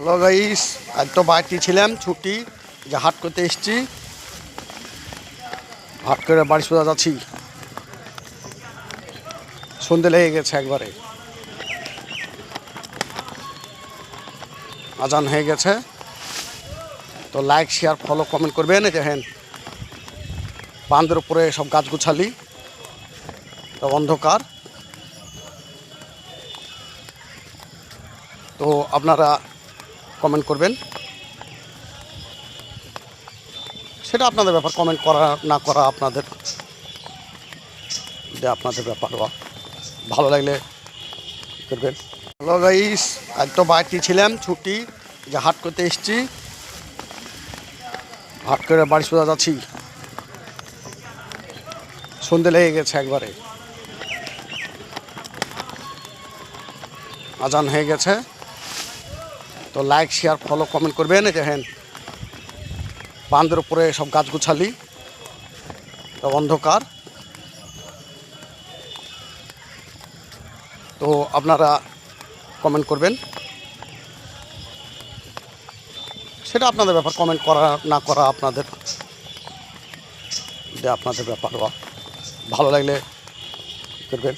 Hello guys, আজ তো বাড়িতে ছিলাম, ছুটি যে হাট করতে এসেছি। হাট করে বাড়ি সোজা যাচ্ছি। সন্ধে লেগে গেছে, একবারে আজান হয়ে গেছে। তো লাইক, শেয়ার, ফলো, কমেন্ট করবেন। এই দেখেন বাঁধের উপরে সব গাছ গুছালি, তো অন্ধকার। তো আপনারা কমেন্ট করবেন, সেটা আপনাদের ব্যাপার। কমেন্ট করা না করা আপনাদের ব্যাপার। ভালো লাগলে করবেন। হ্যালো গাইস, আজ তো বাড়িতে ছিলাম, ছুটি যে হাট করতে এসেছি। হাট করে বাড়ি সোজা যাচ্ছি। সন্ধে লেগে গেছে, একবারে আজান হয়ে গেছে। তো লাইক, শেয়ার, ফলো, কমেন্ট করবেন। এই দেখেন বাঁধের উপরে সব গাছ গুছালি, তো অন্ধকার। তো আপনারা কমেন্ট করবেন, সেটা আপনাদের ব্যাপার। কমেন্ট করা না করা আপনাদের ব্যাপার। ভালো লাগলে করবেন।